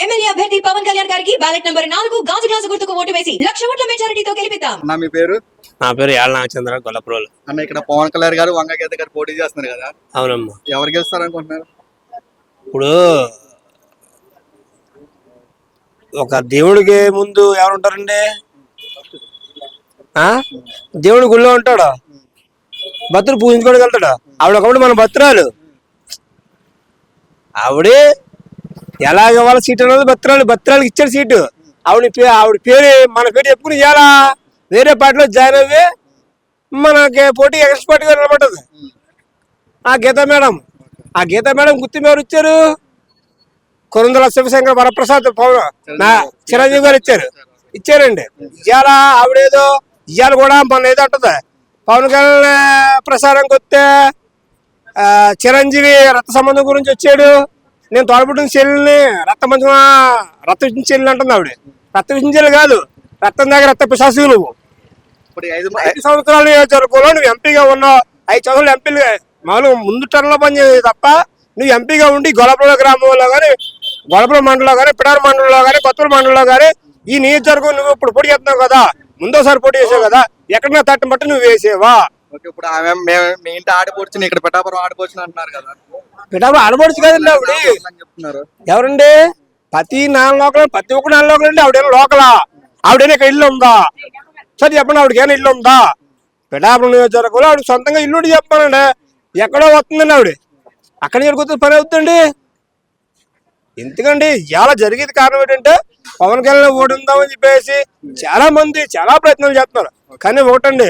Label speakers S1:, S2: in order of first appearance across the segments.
S1: MLA అభ్యర్థి పవన్ కళ్యాణ్ గారికి ballot number 4 గాజు గ్లాసు గుర్తుకు ఓటు వేసి 1,00,000 ఓట్ల మెజారిటీతో గెలిపిద్దాం.
S2: అన్న మీ పేరు?
S3: నా పేరు యాళ్ళ నాగచంద్ర గొల్లప్రోలు.
S2: అన్న ఇక్కడ పవన్ కళ్యాణ్ గారు వంగగీత గారు పోటీ చేస్తున్నారు కదా,
S3: అవునమ్మా.
S2: ఎవరు గెలుస్తారు అనుకుంటున్నారు?
S3: ఇప్పుడు ఒక దేవుడికి ముందు ఎవరు ఉంటారండి? దేవుడి గుళ్ళో ఉంటాడు, భక్తులు పూజించుకోవడానికి వెళ్తాడు. ఆవిడ ఒకప్పుడు మన భక్తురాలు. ఆవిడే ఎలాగ వాళ్ళ సీట్ అనేది భక్తురాలకి ఇచ్చాడు సీటు. ఆవిడ పేరు మన పేరు చెప్పుకుని ఇవాళ వేరే పార్టీలో జాయిన్ అయ్యి మనకి పోటీ ఎక్స్పర్ట్ గా నిలబడ్డది ఆ గీతా మేడం. ఆ గీతా మేడం గుర్తింపు ఎవరు ఇచ్చారు? కొరందల శివశంకర్ వరప్రసాద్ చిరంజీవి గారు ఇచ్చారండి. ఇవాళ ఆవిడేదో ఇవాళ కూడా మన ఏదో అంటది, పవన్ కళ్యాణ్ ప్రసారంకి వస్తే చిరంజీవి రక్త సంబంధం గురించి వచ్చాడు, నేను తోడబుట్టిన చెల్లిని రక్త విచ్చిన చెల్లి అంటుంది ఆవిడ. రక్త విచ్చిన చెల్లి కాదు, రక్తం దగ్గర రక్త పిశాసు. నువ్వు
S2: ఇప్పుడు
S3: 5 సంవత్సరాలు నియోజకవర్గంలో నువ్వు ఎంపీగా ఉన్నావు. 5 సంవత్సరాలు ఎంపీలు మామూలుగా ముందు టర్న్లో పనిచేయదు తప్ప నువ్వు ఎంపీగా ఉండి గొల్లపురం గ్రామంలో కానీ, గొల్లపురం మండలంలో కానీ, పిడారు మండలంలో కానీ, కొత్తూరు మండలంలో కానీ ఈ నియోజకవర్గం నువ్వు ఇప్పుడు పోటీ చేస్తున్నావు కదా, ముందోసారి పోటీ చేసావు కదా, ఎక్కడన్నా తట్టిన బట్టి నువ్వు వేసేవా?
S2: ఇప్పుడు మీ ఇంటి ఆడిపోవచ్చు, ఇక్కడ పిఠాపురం ఆడిపోవచ్చు అంటున్నారు కదా.
S3: పిఠాపురం ఆడబడుచు కదండి ఆవిడ. ఎవరండి? ప్రతి ఒక్క 4 లోకలు అండి. ఆవిడేనా లోకలా? ఆవిడైనా ఇక్కడ ఇల్లు ఉందా? సరే చెప్పండి, ఆవిడకైనా ఇల్లు ఉందా? పిఠాపురం నియోజకవర్గంలో ఆవిడ సొంతంగా ఇల్లు చెప్పానండి. ఎక్కడో వస్తుందండి ఆవిడ, అక్కడి నుంచి పని అవుతుందండి. ఎందుకండి ఇలా జరిగేది కారణం ఏంటంటే పవన్ కళ్యాణ్ ఓడిందామని చెప్పేసి చాలా మంది చాలా ప్రయత్నాలు చేస్తున్నారు. కానీ ఒకటండి,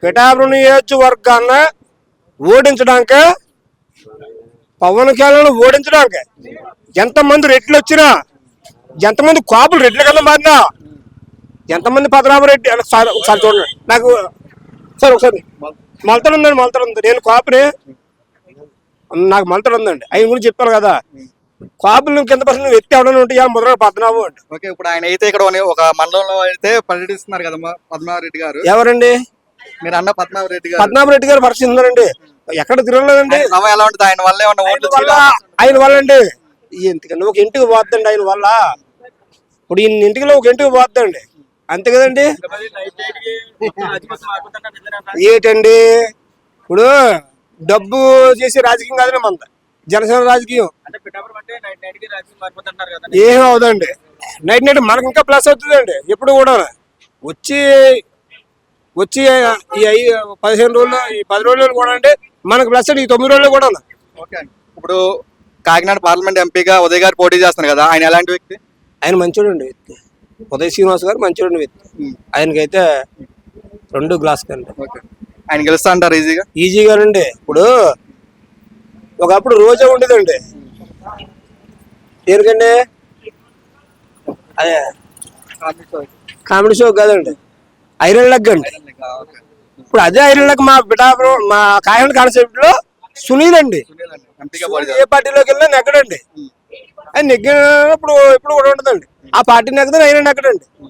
S3: పిఠాపురం నియోజకవర్గాన్ని ఓడించడానికి, పవన్ కళ్యాణ్ ఓడించడానికి ఎంతమంది రెడ్లు వచ్చినా, ఎంతమంది కాపులు రెడ్ల కింద మారినా, ఎంతమంది పద్మనాభరెడ్డి ఒకసారి చూడండి నాకు సార్, ఒకసారి మొలతలు ఉందండి. నేను కాపుని, నాకు మొలతలు ఉందండి. ఆయన గురించి చెప్పాను కదా, కాపులు కింద పర్సెంట్ వ్యక్తి ఎవరైనా ఉంటే మొదలు పద్మనాభం అండి.
S2: ఓకే, ఇప్పుడు ఆయన అయితే ఇక్కడ ఒక మండలంలో అయితే పర్యటిస్తున్నారు కదా పద్మనాభరెడ్డి గారు.
S3: ఎవరండి?
S2: మీరు అన్న పద్మనాభరెడ్డి గారు.
S3: పద్మనాభరెడ్డి గారు పరిస్థితున్నారండి, ఎక్కడ తిరగలేదండి.
S2: ఎలా ఉంటుంది ఆయన వల్ల?
S3: ఆయన వల్ల అండి ఎందుకండి ఒక ఇంటికి పోద్దండి ఆయన వల్ల. ఇప్పుడు ఈయన ఇంటికి ఒక ఇంటికి పోద్దండి, అంతే కదండి. ఏంటండి ఇప్పుడు డబ్బు చేసే రాజకీయం కాదని మంద జనసేన రాజకీయం ఏం అవుదండి. నైట్ మనకి ఇంకా ప్లస్ అవుతుందండి. ఎప్పుడు కూడా వచ్చి ఈ 15 రోజులు, ఈ 10 రోజులు కూడా అంటే మనకు ప్లస్ ఈ 9 రోజులు కూడా.
S2: ఇప్పుడు కాకినాడ పార్లమెంట్ ఎంపీగా ఉదయ్ గారు పోటీ చేస్తున్నారు కదా, ఆయన ఎలాంటి వ్యక్తి?
S3: ఆయన మంచోడండి వ్యక్తి. ఉదయ్ శ్రీనివాస్ గారు మంచోడండి వ్యక్తి. ఆయనకైతే 2 గ్లాస్ కండి.
S2: ఆయన గెలుస్తా అంటారు
S3: ఈజీగా అండి. ఇప్పుడు ఒకప్పుడు రోజా ఉండేదండి, ఎందుకండి అదే కామెడీ షో కాదండి, ఐరన్ లెగ్ అండి. ఇప్పుడు అదే ఐరన్ లెగ్ మా పిఠాపురం, మా కాకినాడ కాన్సెప్ట్ లో సునీల్ అండి. ఏ పార్టీలోకి వెళ్ళినా నెగ్గడండి. ఆయన నెగ్గినప్పుడు ఎప్పుడు కూడా ఉంటుందండి. ఆ పార్టీ నెగ్గదని ఆయన నెగ్గడండి.